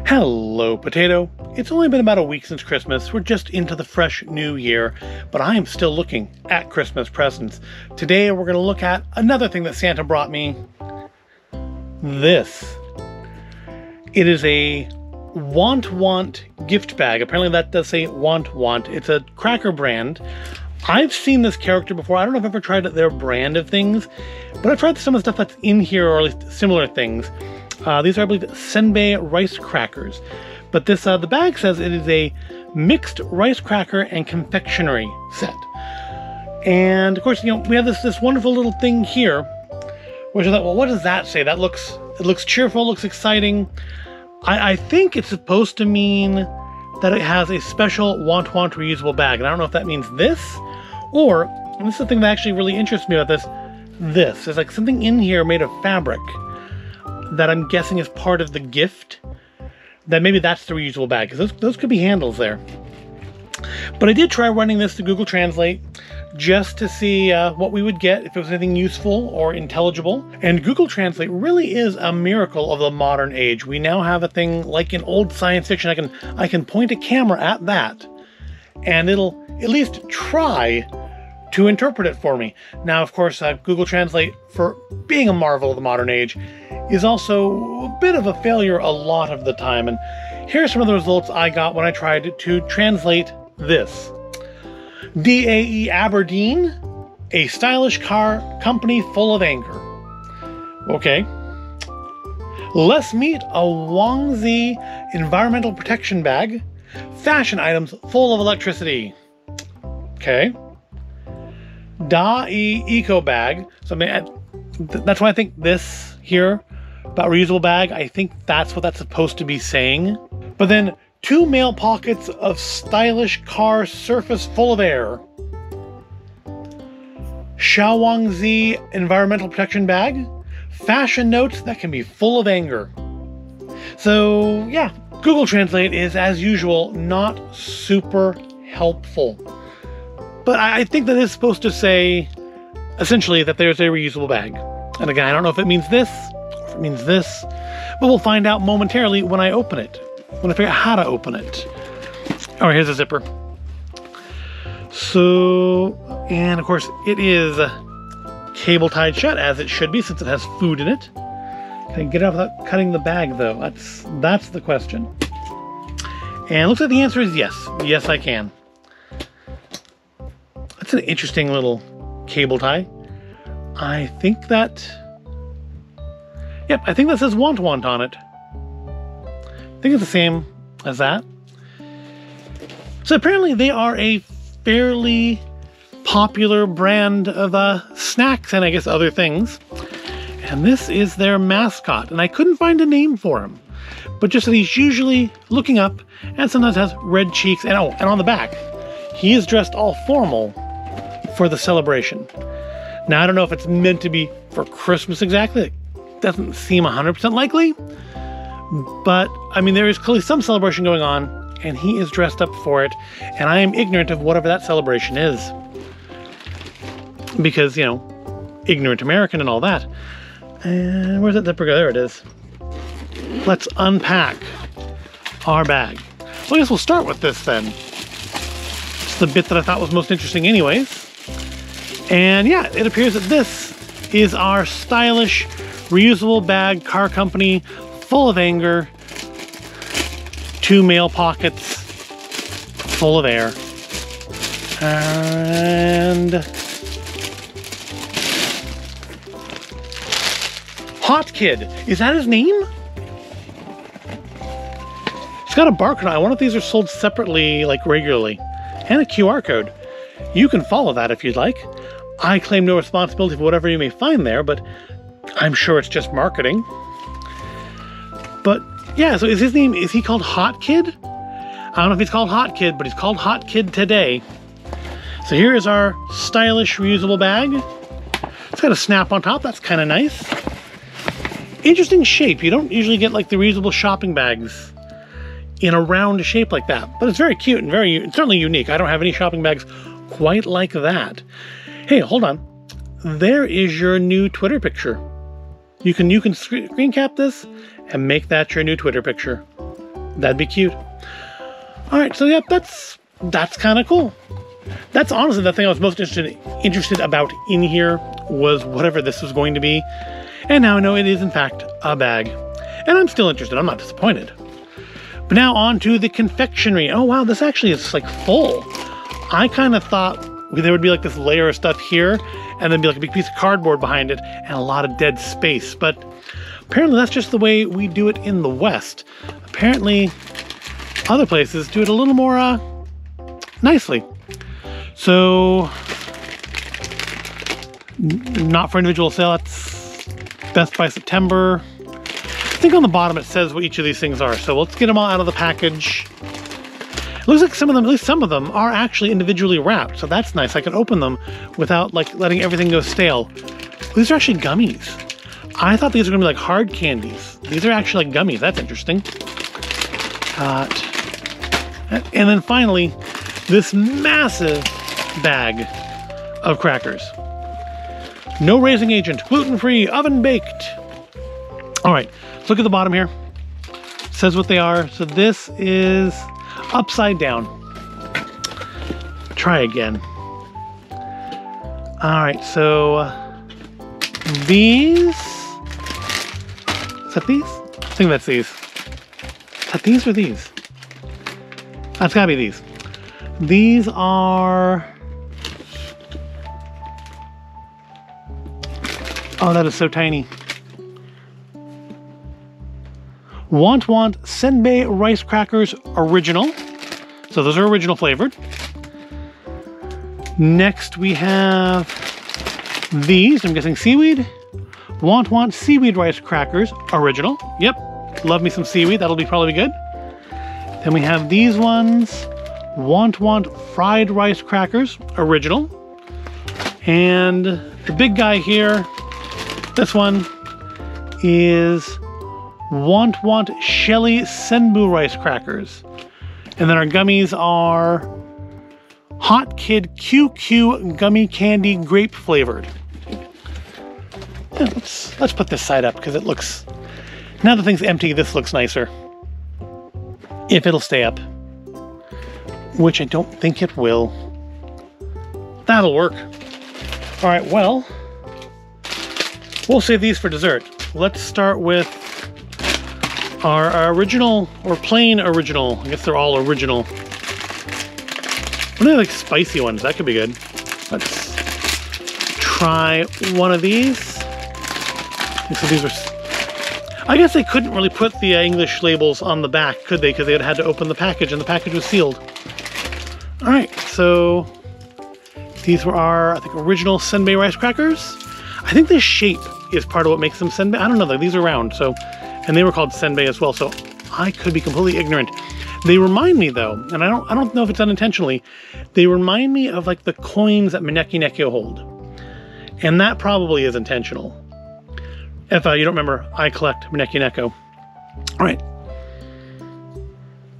Hello, Potato. It's only been about a week since Christmas. We're just into the fresh new year, but I am still looking at Christmas presents. Today, we're going to look at another thing that Santa brought me. This. It is a Want gift bag. Apparently that does say Want. It's a cracker brand. I've seen this character before. I don't know if I've ever tried their brand of things, but I've tried some of the stuff that's in here, or at least similar things. These are, I believe, Sunbae rice crackers. But this, the bag says it is a mixed rice cracker and confectionery set. And of course, you know, we have this wonderful little thing here, which I thought, well, what does that say? It looks cheerful, looks exciting. I think it's supposed to mean that it has a special Want reusable bag. And I don't know if that means this, or, and this is the thing that actually really interests me about this. There's like something in here made of fabric that I'm guessing is part of the gift, that maybe that's the reusable bag, because those could be handles there. But I did try running this to Google Translate just to see what we would get, if it was anything useful or intelligible. And Google Translate really is a miracle of the modern age. We now have a thing like in old science fiction. I can point a camera at that, and it'll at least try to interpret it for me. Now, of course, Google Translate, for being a marvel of the modern age, is also a bit of a failure a lot of the time. And here are some of the results I got when I tried to translate this. DAE Aberdeen, a stylish car company full of anger. Okay. Les Meat, a Wangzi environmental protection bag. Fashion items full of electricity. Okay. Da-E Eco Bag. So that's why I think this here about reusable bag, I think that's what that's supposed to be saying. But then 2 male pockets of stylish car surface full of air. Shaowangzi environmental protection bag. Fashion notes that can be full of anger. So yeah, Google Translate is, as usual, not super helpful. But I think that it's supposed to say, essentially, that there's a reusable bag. And again, I don't know if it means this, or if it means this, but we'll find out momentarily when I open it, when I figure out how to open it. All right, here's a zipper. So, and of course, it is cable tied shut, as it should be, since it has food in it. Can I get it out without cutting the bag, though? That's the question. And it looks like the answer is yes. Yes, I can. That's an interesting little cable tie. I think that... Yep, I think that says Want on it. I think it's the same as that. So apparently they are a fairly popular brand of snacks and I guess other things. And this is their mascot. And I couldn't find a name for him. But just that he's usually looking up and sometimes has red cheeks. And oh, and on the back, he is dressed all formal for the celebration. Now, I don't know if it's meant to be for Christmas exactly. It doesn't seem 100% likely. But, I mean, there is clearly some celebration going on, and he is dressed up for it. And I am ignorant of whatever that celebration is. Because, you know, ignorant American and all that. And where's that zipper go? There it is. Let's unpack our bag. Well, I guess we'll start with this then. It's the bit that I thought was most interesting anyways. And yeah, it appears that this is our stylish, reusable bag car company full of anger. 2 male pockets full of air. And Hot Kid. Is that his name? It's got a barcode on it. I wonder if these are sold separately, like regularly. And a QR code. You can follow that if you'd like. I claim no responsibility for whatever you may find there, but I'm sure it's just marketing. But yeah, so is he called Hot Kid? I don't know if he's called Hot Kid, but he's called Hot Kid today. So here is our stylish reusable bag. It's got a snap on top, that's kind of nice. Interesting shape. You don't usually get like the reusable shopping bags in a round shape like that, but it's very cute and it's certainly unique. I don't have any shopping bags quite like that. Hey, hold on. There is your new Twitter picture. You can screen cap this and make that your new Twitter picture. That'd be cute. All right, so yeah, that's kind of cool. That's honestly the thing I was most interested about in here was whatever this was going to be. And now I know it is in fact a bag. And I'm still interested, I'm not disappointed. But now on to the confectionery. Oh wow, this actually is like full. I kind of thought there would be like this layer of stuff here and then be like a big piece of cardboard behind it and a lot of dead space. But apparently that's just the way we do it in the West. Apparently other places do it a little more nicely. So, not for individual sale, that's best by September. I think on the bottom it says what each of these things are. So let's get them all out of the package. It looks like some of them, at least some of them, are actually individually wrapped. So that's nice. I can open them without like letting everything go stale. These are actually gummies. I thought these were gonna be like hard candies. These are actually like gummies. That's interesting. And then finally, this massive bag of crackers. No raising agent, gluten-free, oven-baked. All right, let's look at the bottom here. It says what they are. So this is upside down. Try again. All right, so these, is that these? I think that's these. Is that these or these? That's gotta be these. These are, oh, that is so tiny. Want Sunbae rice crackers original. So those are original flavored. Next we have these, I'm guessing seaweed. Want seaweed rice crackers original. Yep, love me some seaweed, that'll be probably good. Then we have these ones. Want fried rice crackers original. And the big guy here, this one is Want Shelly Senbu rice crackers. And then our gummies are Hot Kid QQ gummy candy grape flavored. Yeah, let's put this side up because it looks, now the thing's empty, this looks nicer. If it'll stay up, which I don't think it will. That'll work. All right, well, we'll save these for dessert. Let's start with our original, or plain original. I guess they're all original. What are they, like spicy ones? That could be good. Let's try one of these. So these are, I guess they couldn't really put the English labels on the back, could they? Because they would have had to open the package and the package was sealed. All right, so these were our, I think, original Sunbae rice crackers. I think the shape is part of what makes them Sunbae. I don't know, though. These are round, so, and they were called Sunbae as well, so I could be completely ignorant. They remind me, though, and I don't know if it's unintentionally, they remind me of like the coins that Maneki Neko hold. And that probably is intentional. If you don't remember, I collect Maneki Neko. All right.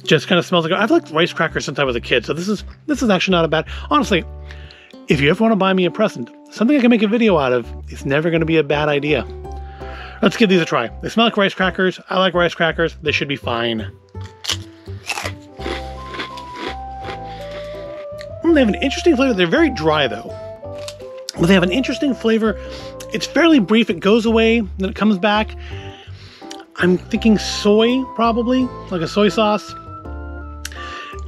Just kind of smells like, I've liked rice crackers since I was a kid, so this is actually not a bad, honestly, if you ever want to buy me a present, something I can make a video out of, it's never going to be a bad idea. Let's give these a try. They smell like rice crackers. I like rice crackers. They should be fine. They have an interesting flavor. They're very dry, though. But they have an interesting flavor. It's fairly brief. It goes away, then it comes back. I'm thinking soy, probably, like a soy sauce.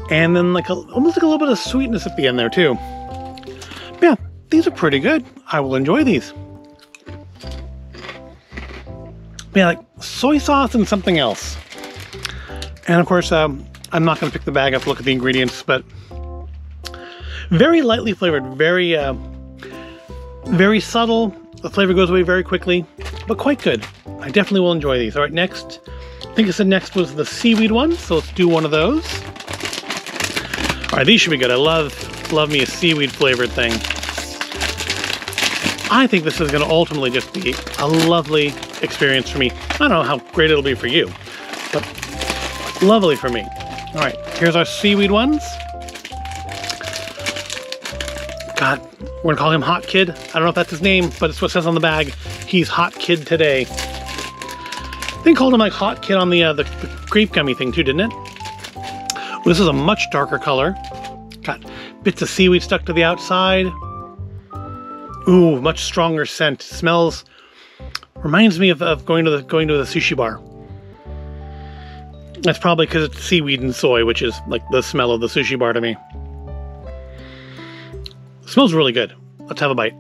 And then like almost like a little bit of sweetness at the end there, too. But yeah, these are pretty good. I will enjoy these. But yeah, like soy sauce and something else. And of course, I'm not going to pick the bag up to look at the ingredients, but very lightly flavored, very subtle. The flavor goes away very quickly, but quite good. I definitely will enjoy these. All right, next, I think I said next was the seaweed one, so let's do one of those. All right, these should be good. I love me a seaweed flavored thing. I think this is going to ultimately just be a lovely experience for me. I don't know how great it'll be for you, but lovely for me. All right, here's our seaweed ones. God, we're gonna call him Hot Kid. I don't know if that's his name, but it's what it says on the bag. He's Hot Kid today. They called him like Hot Kid on the grape gummy thing too, didn't it? Well, this is a much darker color. Got bits of seaweed stuck to the outside. Ooh, much stronger scent. Smells, reminds me of going to the sushi bar. That's probably because it's seaweed and soy, which is like the smell of the sushi bar to me. It smells really good. Let's have a bite.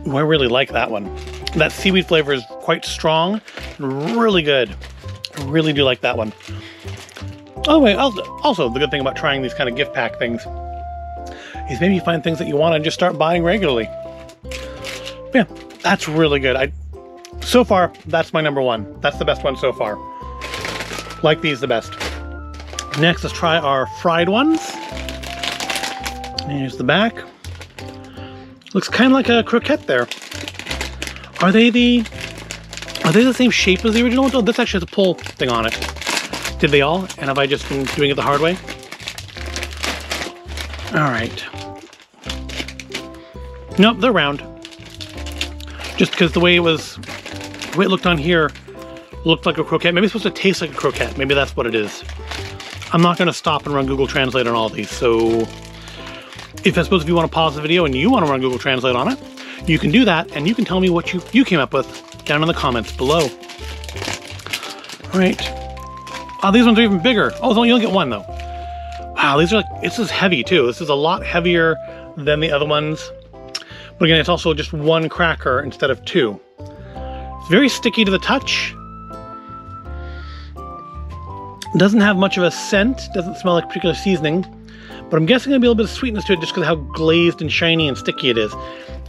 Ooh, I really like that one. That seaweed flavor is quite strong and really good. I really do like that one. Oh wait, also the good thing about trying these kind of gift pack things is maybe you find things that you want and just start buying regularly. But yeah, that's really good. So far, that's my number one. That's the best one so far. Like these the best. Next, let's try our fried ones. Here's the back. Looks kind of like a croquette there. Are they the same shape as the original ones? Oh, this actually has a pull thing on it. Did they all? And have I just been doing it the hard way? All right. Nope, they're round. Just because the way it looked on here looked like a croquette. Maybe it's supposed to taste like a croquette. Maybe that's what it is. I'm not going to stop and run Google Translate on all these. So if I suppose if you want to pause the video and you want to run Google Translate on it, you can do that, and you can tell me what you came up with down in the comments below. All right. Oh, these ones are even bigger. Oh, you only get one though. Wow, these are this is heavy too. This is a lot heavier than the other ones. But again, it's also just one cracker instead of two. It's very sticky to the touch. Doesn't have much of a scent. Doesn't smell like particular seasoning. But I'm guessing there'll be a little bit of sweetness to it just because of how glazed and shiny and sticky it is.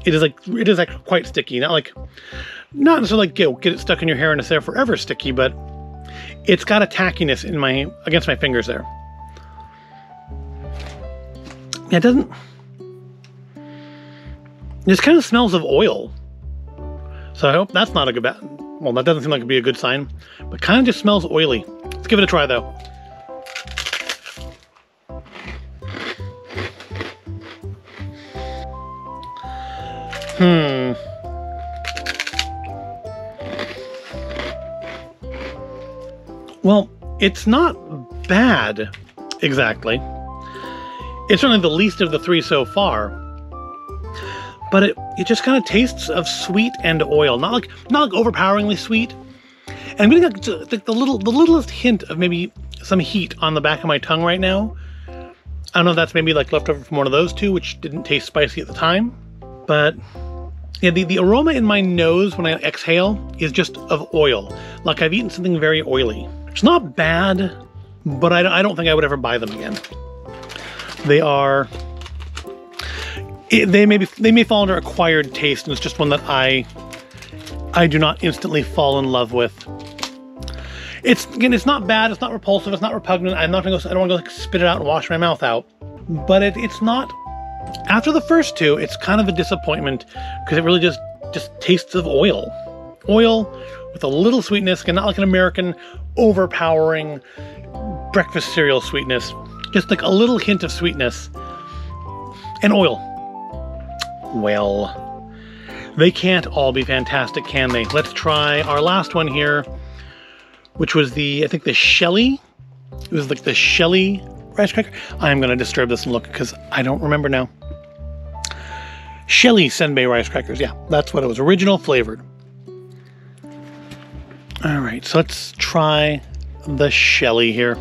It is actually quite sticky. Not necessarily like get it stuck in your hair and it's there forever sticky, but it's got a tackiness against my fingers there. Yeah, it doesn't. This kind of smells of oil. So I hope that's not a good bad. Well, that doesn't seem like it'd be a good sign, but kind of just smells oily. Let's give it a try though. Well, it's not bad, exactly. It's certainly the least of the three so far. But it just kind of tastes of sweet and oil, not like overpoweringly sweet. And I'm getting the littlest hint of maybe some heat on the back of my tongue right now. I don't know if that's maybe like left over from one of those two, which didn't taste spicy at the time. But yeah, the aroma in my nose when I exhale is just of oil, like I've eaten something very oily. It's not bad, but I don't think I would ever buy them again. They may fall under acquired taste, and it's just one that I do not instantly fall in love with. It's not bad, it's not repulsive, it's not repugnant. I don't want to go like spit it out and wash my mouth out. But it's not. After the first two, it's kind of a disappointment because it really just tastes of oil. Oil with a little sweetness, and not like an American overpowering breakfast cereal sweetness. Just like a little hint of sweetness and oil. Well, they can't all be fantastic, can they? Let's try our last one here, which was I think the Shelly. It was like the Shelly rice cracker. I'm going to disturb this and look because I don't remember now. Shelly Sunbae rice crackers. Yeah, that's what it was. Original flavored. All right, so let's try the Shelly here.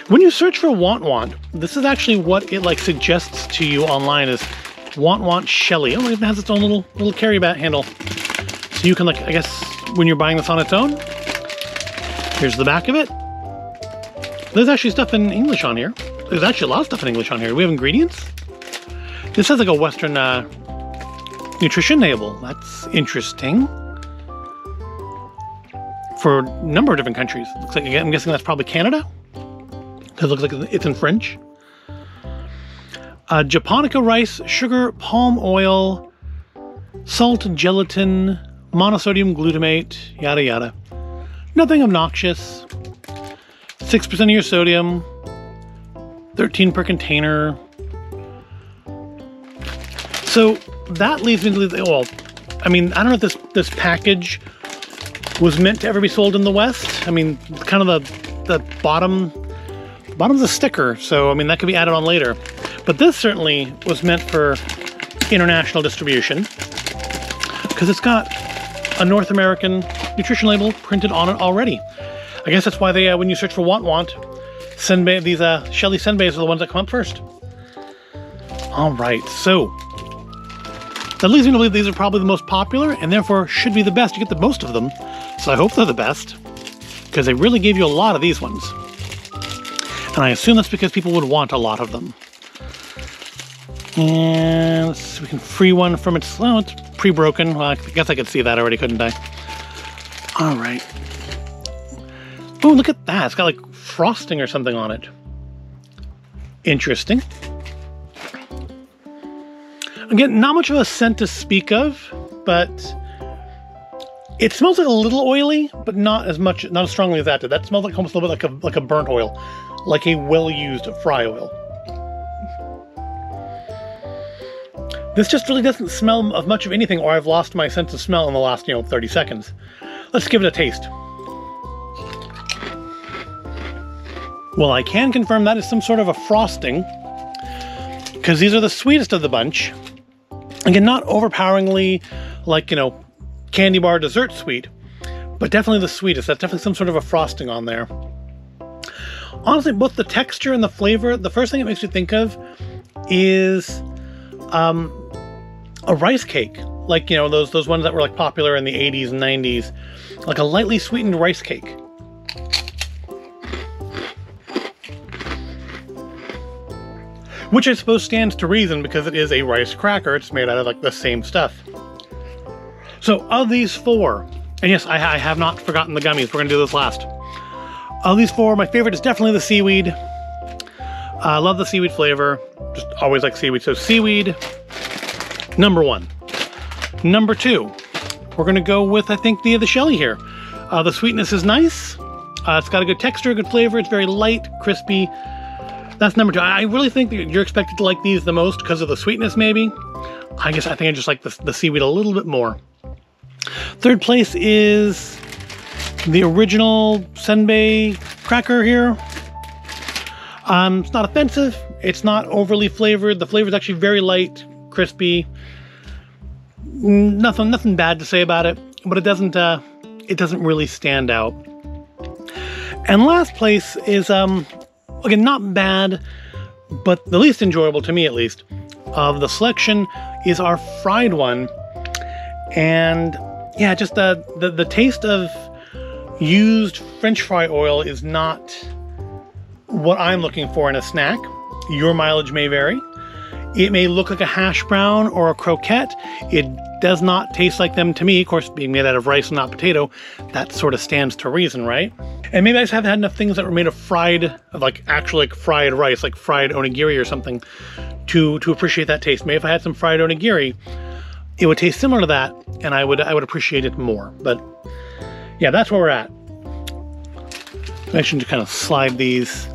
When you search for Want, this is actually what it suggests to you online is Want Shelly. Oh, it has its own little carry bat handle. So you can I guess when you're buying this on its own, here's the back of it. There's actually stuff in English on here. There's actually a lot of stuff in English on here. Do we have ingredients? This has like a Western nutrition label. That's interesting. For a number of different countries. Looks like, I'm guessing that's probably Canada. Because it looks like it's in French. Japonica rice, sugar, palm oil, salt, gelatin, monosodium glutamate, yada yada. Nothing obnoxious. 6% of your sodium, 13 per container. So that leads me to the, well, I mean, I don't know if this package was meant to ever be sold in the West. I mean, kind of the bottom's a sticker, so I mean, that could be added on later. But this certainly was meant for international distribution because it's got a North American nutrition label printed on it already. I guess that's why they, when you search for Want, Sunbae, these Shelly Sunbaes are the ones that come up first. All right, so that leads me to believe these are probably the most popular and therefore should be the best. You get the most of them, so I hope they're the best because they really gave you a lot of these ones. And I assume that's because people would want a lot of them. And let's see if we can free one from its, oh, it's pre-broken. Well, I guess I could see that already, couldn't I? All right. Oh, look at that. It's got like frosting or something on it. Interesting. Again, not much of a scent to speak of, but it smells like a little oily, but not as much, not as strongly as that did. That smells like almost a little bit like a burnt oil, like a well-used fry oil. This just really doesn't smell of much of anything, or I've lost my sense of smell in the last, 30 seconds. Let's give it a taste. Well, I can confirm that is some sort of a frosting, because these are the sweetest of the bunch. Again, not overpoweringly like, candy bar dessert sweet, but definitely the sweetest. That's definitely some sort of a frosting on there. Honestly, both the texture and the flavor, the first thing it makes you think of is a rice cake. Like, those ones that were like popular in the 80s and 90s. Like a lightly sweetened rice cake. Which I suppose stands to reason because it is a rice cracker. It's made out of like the same stuff. So of these four, and yes, I have not forgotten the gummies. We're gonna do this last. Of these four, my favorite is definitely the seaweed. I love the seaweed flavor. Just always like seaweed. So seaweed, number one. Number two, we're gonna go with, I think, the Shelly here. The sweetness is nice. It's got a good texture, good flavor. It's very light, crispy. That's number two. I really think that you're expected to like these the most because of the sweetness, maybe. I think I just like the seaweed a little bit more. Third place is the original Sunbae cracker here. It's not offensive. It's not overly flavored. The flavor is actually very light, crispy. Nothing bad to say about it, but it doesn't really stand out. And last place is again, not bad, but the least enjoyable, to me at least, of the selection is our fried one. And yeah, just the taste of used French fry oil is not what I'm looking for in a snack. Your mileage may vary. It may look like a hash brown or a croquette. It does not taste like them to me. Of course, being made out of rice and not potato, that sort of stands to reason, right? And maybe I just haven't had enough things that were made of actual fried rice, like fried onigiri or something, to appreciate that taste. Maybe if I had some fried onigiri, it would taste similar to that, and I would appreciate it more. But yeah, that's where we're at. I should just kind of slide these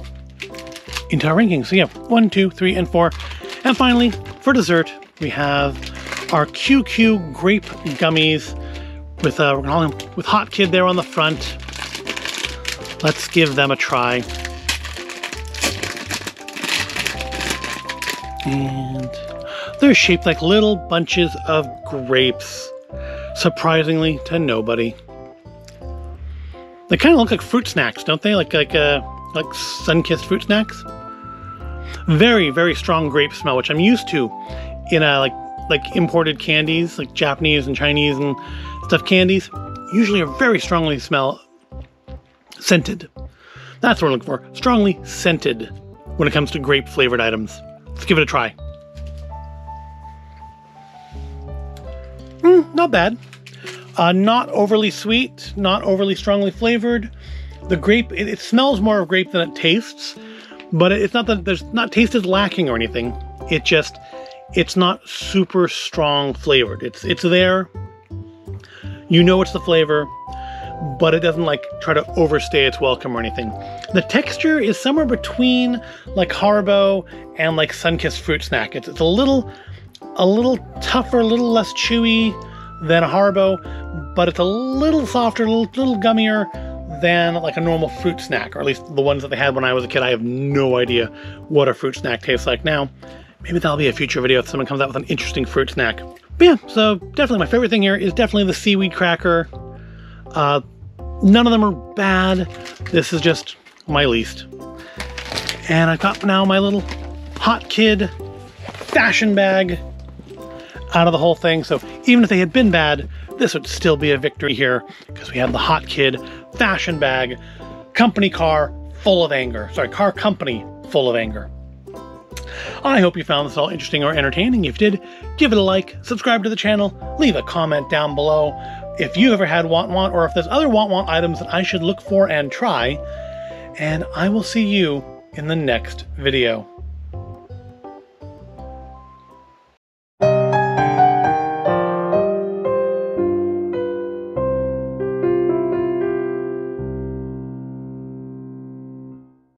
into our rankings. So yeah, 1, 2, 3, and 4. And finally, for dessert, we have our QQ grape gummies with with Hot Kid there on the front. Let's give them a try. And they're shaped like little bunches of grapes, surprisingly to nobody. They kind of look like fruit snacks, don't they? Like sun-kissed fruit snacks. Very, very strong grape smell, which I'm used to in like imported candies, like Japanese and Chinese and stuff candies. Usually are very strongly scented. That's what we're looking for. Strongly scented when it comes to grape flavored items. Let's give it a try. Not bad. Not overly sweet, not overly strongly flavored. The grape, it smells more of grape than it tastes, but it's not that taste is lacking or anything. It's not super strong flavored. It's there. You know it's the flavor, but it doesn't like try to overstay its welcome or anything. The texture is somewhere between like Haribo and like Sunkist fruit snack. It's a little a little tougher, a little less chewy than a Haribo, but it's a little softer, a little gummier than like a normal fruit snack, or at least the ones that they had when I was a kid. I have no idea what a fruit snack tastes like now. Maybe that'll be a future video if someone comes out with an interesting fruit snack. But yeah, so definitely my favorite thing here is definitely the seaweed cracker. None of them are bad. This is just my least. And I've got now my little hot kid fashion bag out of the whole thing. So even if they had been bad, this would still be a victory here because we have the hot kid fashion bag, company car full of anger. Sorry, car company full of anger. I hope you found this all interesting or entertaining. If you did, give it a like, subscribe to the channel, leave a comment down below if you ever had Want or if there's other Want items that I should look for and try. And I will see you in the next video.